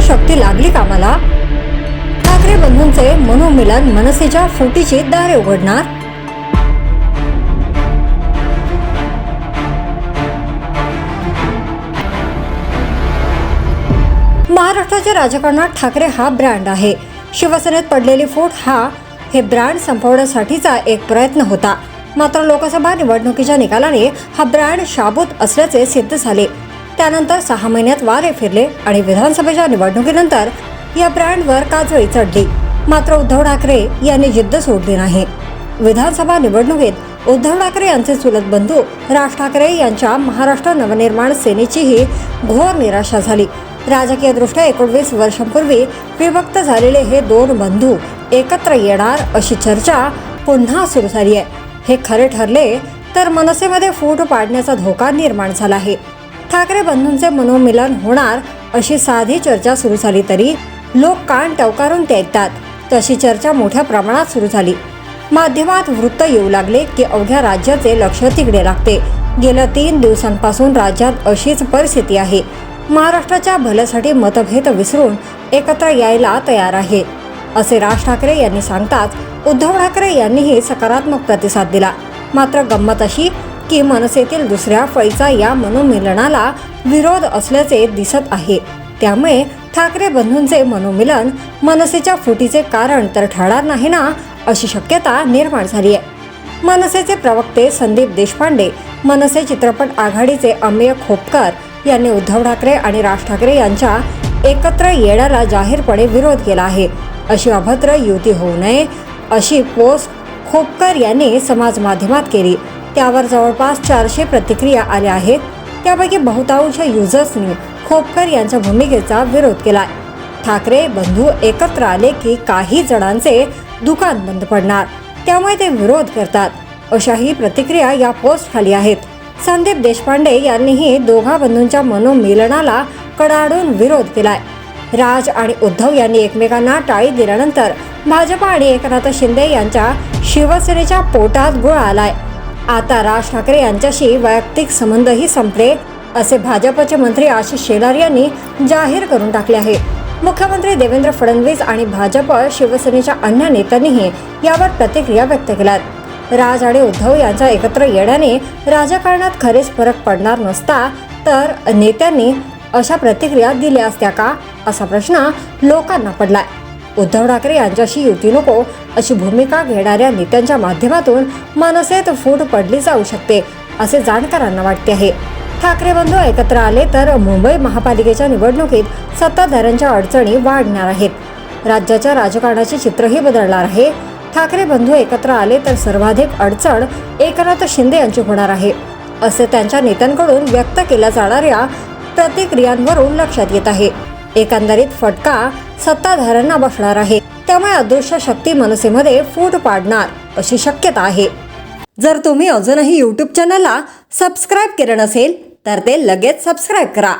शक्ती लागली कामाला? ठाकरे बंधूंचे मनोमिलन मनसेच्या फुटीची दारे उघडणार? महाराष्ट्राच्या राजकारणात ठाकरे हा ब्रँड आहे. शिवसेनेत पडलेली फूट हे ब्रँड संपवण्यासाठीचा एक प्रयत्न होता. मात्र लोकसभा निवडणुकीच्या निकालाने हा ब्रँड शाबूत असल्याचे सिद्ध झाले. त्यानंतर 6 महिन्यात वारे फिरले आणि विधानसभेच्या निवडणुकीनंतर या ब्रँडवर काजळी चढली. मात्र उद्धव ठाकरे यांनी जिद्द सोडली नाही. विधानसभा निवडणुकीत उद्धव ठाकरे यांचे चुलत बंधू राज ठाकरे यांच्या महाराष्ट्र नवनिर्माण सेनेचीही घोर निराशा झाली. राजकीयदृष्ट्या 19 वर्षांपूर्वी विभक्त झालेले हे दोन बंधू एकत्र येणार अशी चर्चा पुन्हा सुरू झाली आहे. हे खरे ठरले तर मनसेमध्ये फूट पाडण्याचा धोका निर्माण झाला आहे. ठाकरे बंधूंचे मनोमिलन होणार अशी साधी चर्चा सुरू झाली तरी लोक कान टवकारून ते ऐकतात. तशी चर्चा मोठ्या प्रमाणात सुरू झाली. माध्यमात वृत्त येऊ लागले की अवघ्या राज्याचे लक्ष तिकडे लागते. गेल्या 3 दिवसांपासून राज्यात अशीच परिस्थिती आहे. महाराष्ट्राच्या भल्यासाठी मतभेद विसरून एकत्र यायला तयार आहे असे राज ठाकरे यांनी सांगताच उद्धव ठाकरे यांनीही सकारात्मक प्रतिसाद दिला. मात्र गंमत अशी की मनसेतील दुसऱ्या फळीचा या मनोमिलनाला विरोध असल्याचे दिसत आहे. त्यामुळे ठाकरे बंधूंचे मनोमिलन मनसेच्या फुटीचे कारण तर ठरणार नाही ना, अशी शक्यता निर्माण झाली आहे. मनसेचे प्रवक्ते संदीप देशपांडे, मनसे चित्रपट आघाडीचे अमेय खोपकर यांनी उद्धव ठाकरे आणि राज ठाकरे यांच्या एकत्र येण्याला जाहीरपणे विरोध केला आहे. अशी अभद्र युती होऊ नये अशी पोस्ट खोपकर यांनी समाज माध्यमात केली. त्यावर जवळपास 400 प्रतिक्रिया आल्या आहेत. त्यापैकी बहुतांश युजर्सनी खोपकर यांच्या भूमिकेचा विरोध केला. ठाकरे बंधू एकत्र आले की काही जणांचे दुकान बंद पडणार, त्यामुळे ते विरोध करतात, अशाही प्रतिक्रिया या पोस्ट खाली आहेत. संदीप देशपांडे यांनीही दोघा बंधूंच्या मनोमिलनाला कडाडून विरोध केलाय. राज आणि उद्धव यांनी एकमेकांना टाळी दिल्यानंतर भाजप आणि एकनाथ शिंदे यांच्या शिवसेनेच्या पोटात गुळ आलाय. आता राज ठाकरे यांच्याशी वैयक्तिक संबंधही संपले असे भाजपचे मंत्री आशिष शेलार यांनी जाहीर करून टाकले आहे. मुख्यमंत्री देवेंद्र फडणवीस आणि भाजप शिवसेनेच्या अन्य नेत्यांनीही यावर प्रतिक्रिया व्यक्त केल्यात. राज आणि उद्धव यांच्या एकत्र येण्याने राजकारणात खरेच फरक पडणार नसता तर नेत्यांनी अशा प्रतिक्रिया दिल्या असत्या का, असा प्रश्न लोकांना पडलाय. उद्धव ठाकरे यांच्याशी युती नको अशी भूमिका घेणाऱ्या नेत्यांच्या माध्यमातून मनसेत फूट पडली जाऊ शकते असे जाणकारांना वाटते आहे. ठाकरे बंधू एकत्र आले तर मुंबई महापालिकेच्या निवडणुकीत सत्ताधाऱ्यांच्या अडचणी वाढणार आहेत. राज्याच्या राजकारणाचे चित्रही बदलणार आहे. ठाकरे बंधू एकत्र आले तर सर्वाधिक अडचण एकनाथ शिंदे यांची होणार आहे असे त्यांच्या नेत्यांकडून व्यक्त केल्या जाणाऱ्या प्रतिक्रियांवरून लक्षात येत आहे. एकंदरीत फटका सत्ताधाऱ्यांना बसणार आहे. त्यामुळे अदृश्य शक्ती मनसेमध्ये फूट पाडणार अशी शक्यता आहे. जर तुम्ही अजूनही YouTube चॅनलला सबस्क्राईब केलं नसेल तर ते लगेच सबस्क्राईब करा.